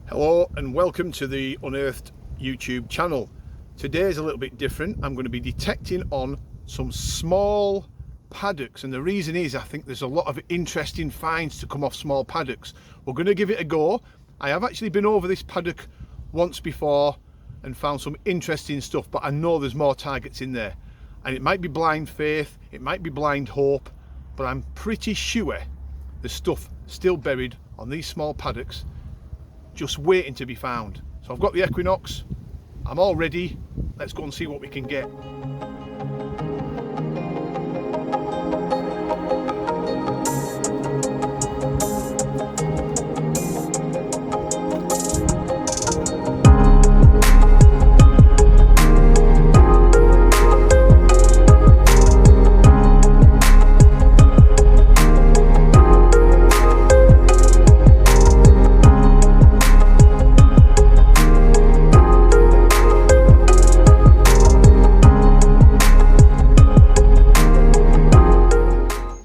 Hello and welcome to the Unearthed YouTube channel. Today is a little bit different. I'm going to be detecting on some small paddocks, and the reason is I think there's a lot of interesting finds to come off small paddocks. We're going to give it a go. I have actually been over this paddock once before and found some interesting stuff, but I know there's more targets in there, and it might be blind faith, it might be blind hope, but I'm pretty sure there's stuff still buried on these small paddocks just waiting to be found. So I've got the Equinox, I'm all ready, let's go and see what we can get.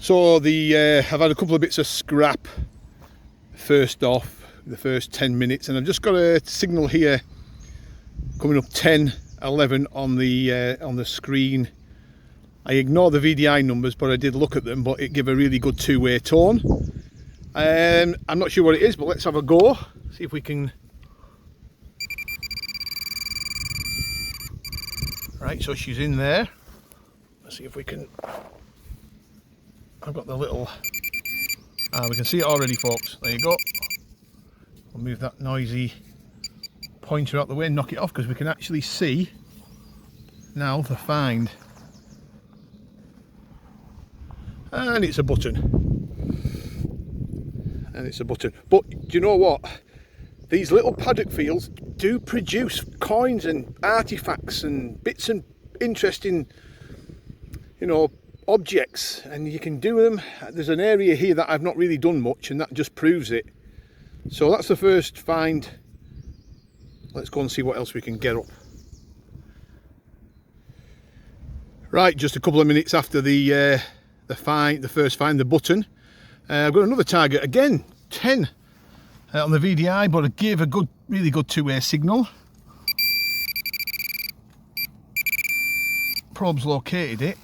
So I've had a couple of bits of scrap first off, the first 10 minutes, and I've just got a signal here coming up 10:11 on the screen. I ignore the VDI numbers, but I did look at them, but it gave a really good two-way tone. I'm not sure what it is, but let's have a go, see if we can. Right, so she's in there. Let's see if we can. I've got the little, we can see it already, folks. There you go. We'll move that noisy pointer out the way and knock it off, because we can actually see now the find. And it's a button. And it's a button. But do you know what? These little paddock fields do produce coins and artifacts and bits and interesting, you know, objects, and you can do them. There's an area here that I've not really done much, and that just proves it. So that's the first find. Let's go and see what else we can get up. Right, just a couple of minutes after the first find, the button. I've got another target again, 10 on the VDI, but it gave a really good two-way signal. Probe's located it.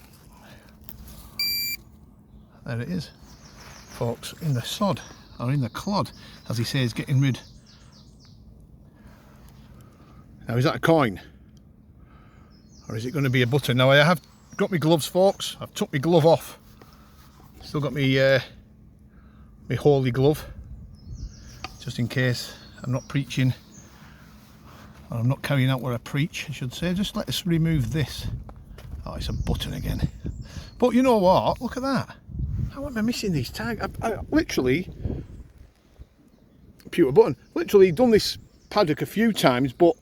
There it is, folks, in the sod, or in the clod, as he says, getting rid. Now, is that a coin? Or is it going to be a button? Now, I have got my gloves, folks. I've took my glove off. Still got my holy glove, just in case I'm not preaching, or I'm not carrying out what I preach, I should say. Just let us remove this. Oh, it's a button again. But you know what? Look at that. How am I missing these tags? I literally, pewter button, literally done this paddock a few times, but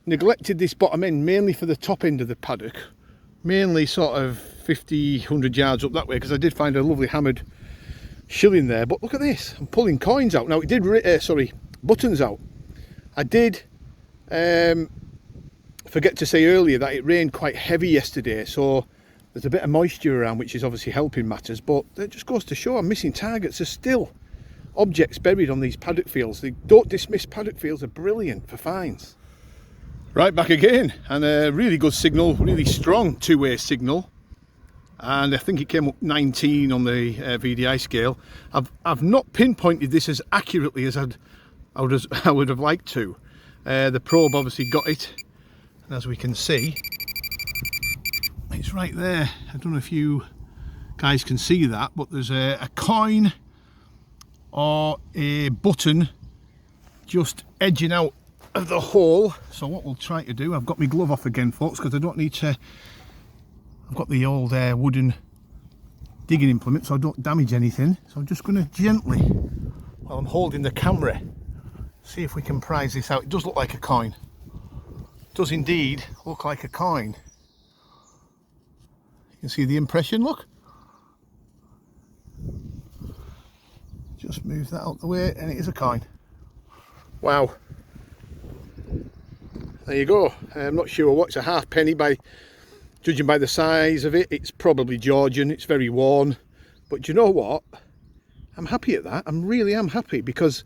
neglected this bottom end, mainly for the top end of the paddock, mainly sort of 50, 100 yards up that way, because I did find a lovely hammered shilling there. But look at this, I'm pulling coins out. Now, it did, buttons out. I did forget to say earlier that it rained quite heavy yesterday, so there's a bit of moisture around, which is obviously helping matters, but it just goes to show I'm missing targets. There's still objects buried on these paddock fields. They don't dismiss paddock fields, are brilliant for finds. Right, back again, and a really good signal, really strong two-way signal, and I think it came up 19 on the VDI scale. I've not pinpointed this as accurately as I would have liked to. The probe obviously got it, and as we can see, it's right there. I don't know if you guys can see that, but there's a coin or a button just edging out of the hole. So what we'll try to do, I've got my glove off again, folks, because I don't need to. I've got the old wooden digging implement, so I don't damage anything. So I'm just going to gently, while I'm holding the camera, see if we can prise this out. It does look like a coin. It does indeed look like a coin. You can see the impression, look. Just move that out the way, and it is a coin. Wow. There you go. I'm not sure what's a halfpenny, by judging by the size of it. It's probably Georgian, it's very worn. But do you know what? I'm happy at that. I really am happy, because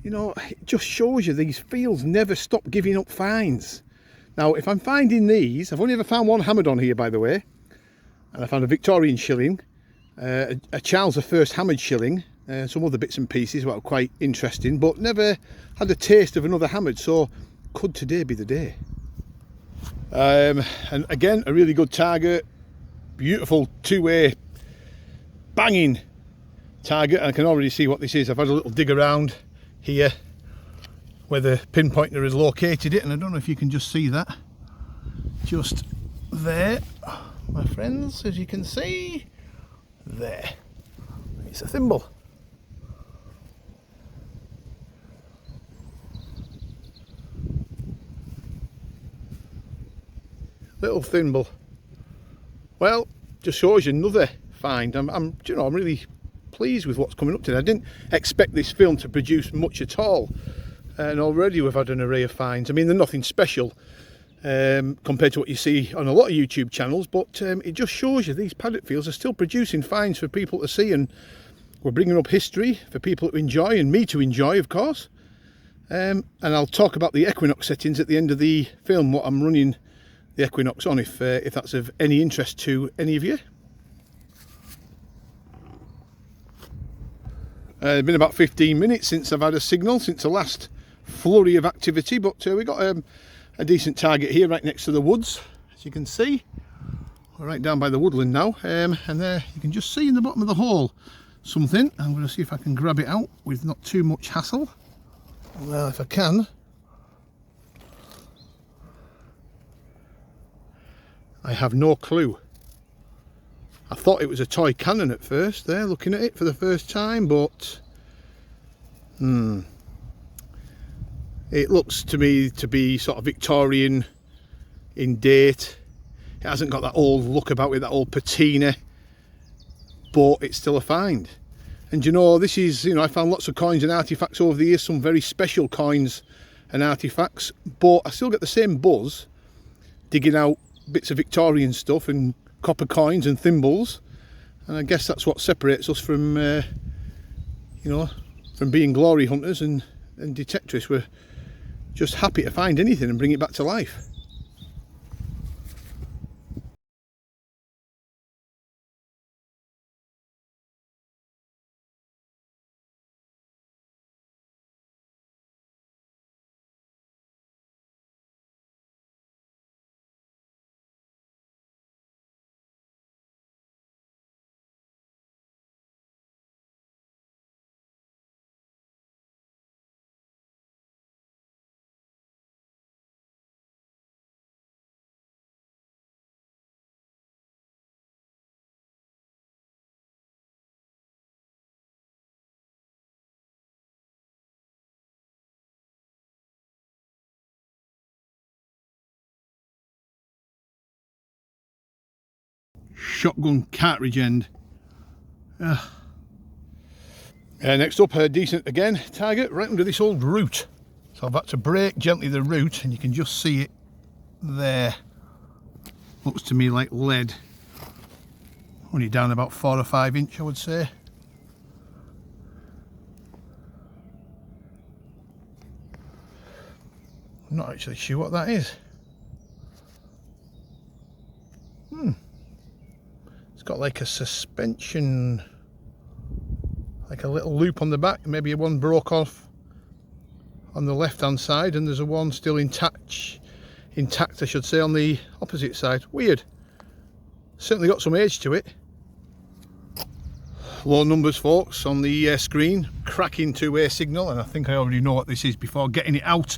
you know, it just shows you these fields never stop giving up finds. Now, if I'm finding these, I've only ever found one hammered on here, by the way, and I found a Victorian shilling, a Charles I hammered shilling, some other bits and pieces that were quite interesting, but never had a taste of another hammered, so could today be the day? And again, a really good target, beautiful two-way banging target. I can already see what this is. I've had a little dig around here where the pinpointer has located it, and I don't know if you can just see that just there, my friends, as you can see there. It's a thimble. Little thimble. Well, just shows you another find. I'm really pleased with what's coming up today. I didn't expect this film to produce much at all, and already we've had an array of finds. I mean, they're nothing special compared to what you see on a lot of YouTube channels, but it just shows you these paddock fields are still producing finds for people to see, and we're bringing up history for people to enjoy, and me to enjoy, of course. And I'll talk about the Equinox settings at the end of the film, what I'm running the Equinox on, if that's of any interest to any of you. It's been about 15 minutes since I've had a signal, since the last flurry of activity, but we got a decent target here right next to the woods, as you can see. We're right down by the woodland now, and there you can just see in the bottom of the hole something. I'm going to see if I can grab it out with not too much hassle. Well, if I can. I have no clue. I thought it was a toy cannon at first there, looking at it for the first time, but it looks to me to be sort of Victorian in date. It hasn't got that old look about it, that old patina, but it's still a find. And you know, this is, you know, I found lots of coins and artifacts over the years, some very special coins and artifacts, but I still get the same buzz digging out bits of Victorian stuff and copper coins and thimbles, and I guess that's what separates us from you know, from being glory hunters and detectorists. We're just happy to find anything and bring it back to life. Shotgun cartridge end. Next up, a decent again target right under this old root. So I've had to break gently the root, and you can just see it there. Looks to me like lead. Only down about 4 or 5 inch, I would say. I'm not actually sure what that is. It's got like a suspension, like a little loop on the back. Maybe one broke off on the left hand side, and there's a one still intact I should say, on the opposite side. Weird. Certainly got some age to it. Low numbers, folks, on the screen. Cracking two-way signal, and I think I already know what this is before getting it out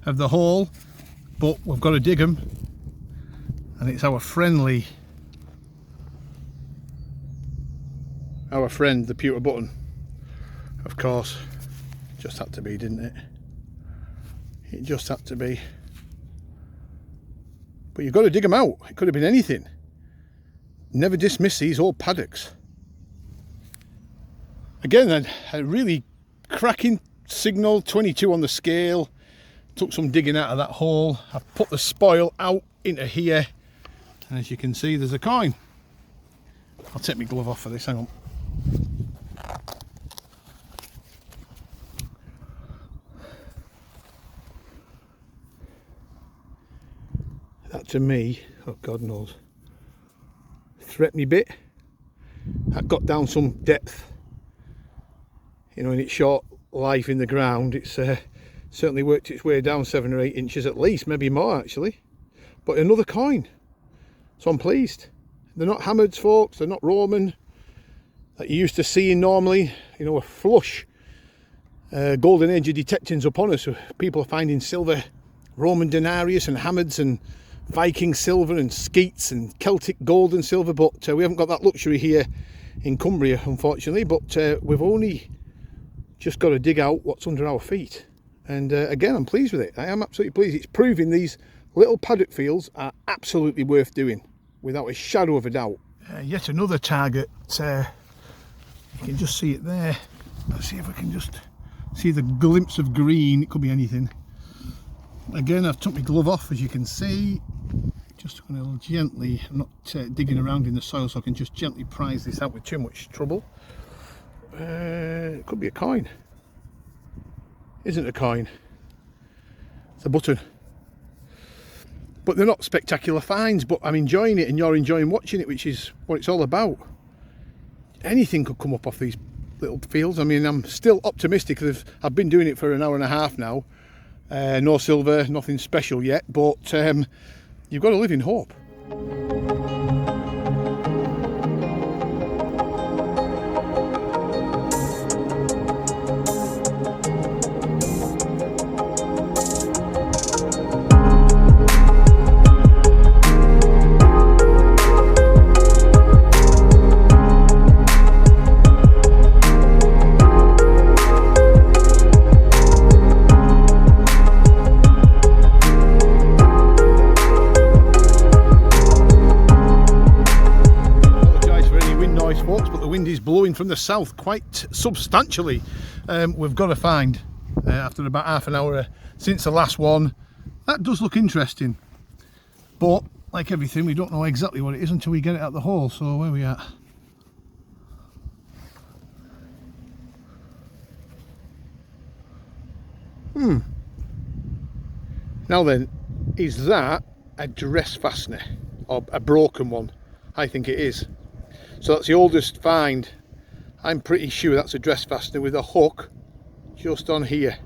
of the hole, but we've got to dig them, and it's our friend the pewter button, of course. Just had to be, didn't it? It just had to be. But you've got to dig them out. It could have been anything. Never dismiss these old paddocks. Again, a really cracking signal, 22 on the scale. Took some digging out of that hole. I've put the spoil out into here, and as you can see, there's a coin. I'll take my glove off for this, hang on. that to me, oh God knows, threatening bit. That got down some depth. You know, in its short life in the ground, it's certainly worked its way down 7 or 8 inches at least, maybe more actually. But another coin, so I'm pleased. They're not hammered, folks, they're not Roman that you're used to seeing normally. You know, a flush golden age of detecting's upon us. People are finding silver, Roman denarius and hammereds and Viking silver and skeets and Celtic gold and silver, but we haven't got that luxury here in Cumbria, unfortunately. But we've only just got to dig out what's under our feet, and again, I'm pleased with it. I am absolutely pleased. It's proving these little paddock fields are absolutely worth doing, without a shadow of a doubt. Yet another target. You can just see it there. Let's see if I can just see the glimpse of green. It could be anything. Again, I've took my glove off, as you can see. Just going to gently, I'm not digging around in the soil, so I can just gently prise this out with too much trouble. It could be a coin. Isn't a coin. It's a button. But they're not spectacular finds, but I'm enjoying it and you're enjoying watching it, which is what it's all about. Anything could come up off these little fields. I mean, I'm still optimistic. I've been doing it for an hour and a half now. No silver, nothing special yet, but you've got to live in hope. Blowing from the south quite substantially. We've got to find, after about half an hour since the last one, that does look interesting, but like everything, we don't know exactly what it is until we get it out the hole. So where are we at? Now then, is that a dress fastener or a broken one? I think it is. So that's the oldest find. I'm pretty sure that's a dress fastener with a hook just on here.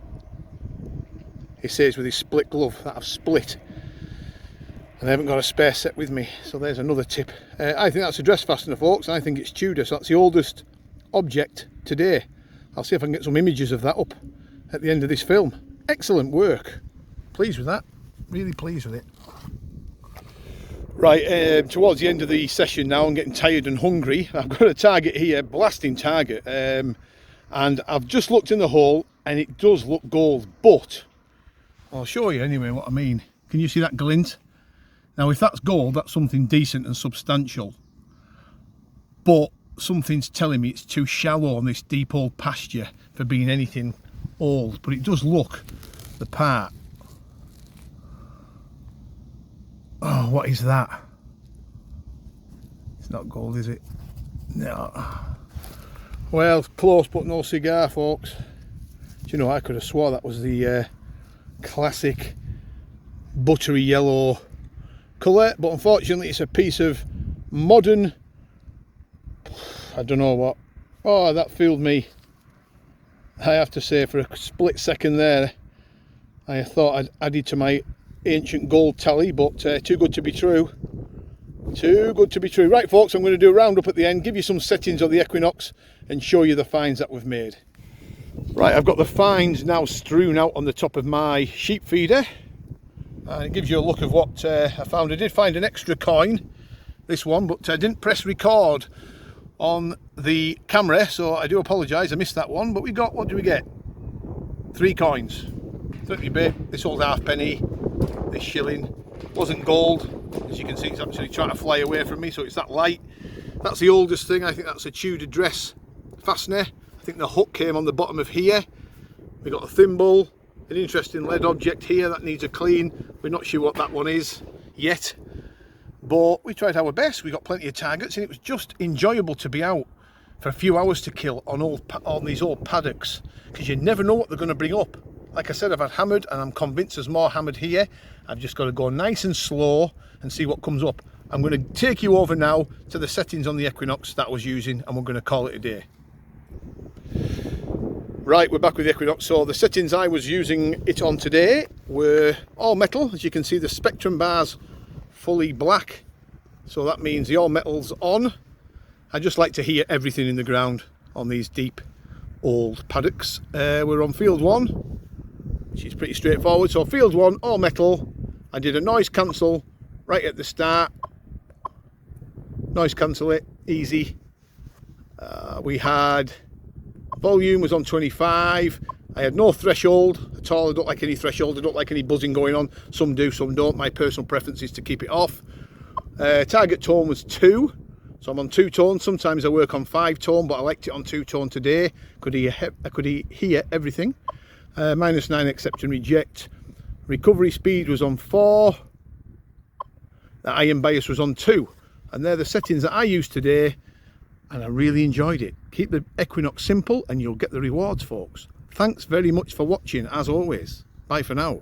He says with his split glove that I've split, and I haven't got a spare set with me. So there's another tip. I think that's a dress fastener, folks, and I think it's Tudor. So that's the oldest object today. I'll see if I can get some images of that up at the end of this film. Excellent work. Pleased with that. Really pleased with it. Right, towards the end of the session now, I'm getting tired and hungry. I've got a target here, blasting target, and I've just looked in the hole and it does look gold, but I'll show you anyway what I mean. Can you see that glint? Now if that's gold, that's something decent and substantial, but something's telling me it's too shallow on this deep old pasture for being anything old, but it does look the part. Oh, what is that? It's not gold, is it? No. Well, close but no cigar, folks. Do you know, I could have swore that was the classic buttery yellow colour, but unfortunately it's a piece of modern, I don't know what. Oh, that fooled me. I have to say, for a split second there, I thought I'd added to my ancient gold tally, but too good to be true. Too good to be true. Right, folks, I'm going to do a roundup at the end, give you some settings of the Equinox and show you the finds that we've made. Right, I've got the finds now strewn out on the top of my sheep feeder, and it gives you a look of what I found. I did find an extra coin, this one, but I didn't press record on the camera, so I do apologise, I missed that one. But we got, what do we get? 3 coins. 30 bit, this old halfpenny, this shilling. Wasn't gold, as you can see. It's actually trying to fly away from me, so it's that light. That's the oldest thing. I think that's a Tudor dress fastener. I think the hook came on the bottom of here. We got a thimble, an interesting lead object here that needs a clean. We're not sure what that one is yet, but we tried our best. We got plenty of targets, and it was just enjoyable to be out for a few hours to kill on these old paddocks, because you never know what they're going to bring up. Like I said, I've had hammered, and I'm convinced there's more hammered here. I've just got to go nice and slow and see what comes up. I'm going to take you over now to the settings on the Equinox that I was using, and we're going to call it a day. Right, we're back with the Equinox. So the settings I was using it on today were all metal. As you can see, the spectrum bar's fully black, so that means the all metal's on. I just like to hear everything in the ground on these deep old paddocks. We're on field 1, which is pretty straightforward. So field 1, all metal. I did a noise cancel right at the start. Noise cancel it, easy. We had volume was on 25. I had no threshold at all. I don't like any threshold. I don't like any buzzing going on. Some do, some don't. My personal preference is to keep it off. Target tone was 2. So I'm on 2 tone. Sometimes I work on 5 tone, but I liked it on 2 tone today. I could hear everything. -9 accept and reject. Recovery speed was on 4. The iron bias was on 2. And they're the settings that I used today, and I really enjoyed it. Keep the Equinox simple and you'll get the rewards, folks. Thanks very much for watching, as always. Bye for now.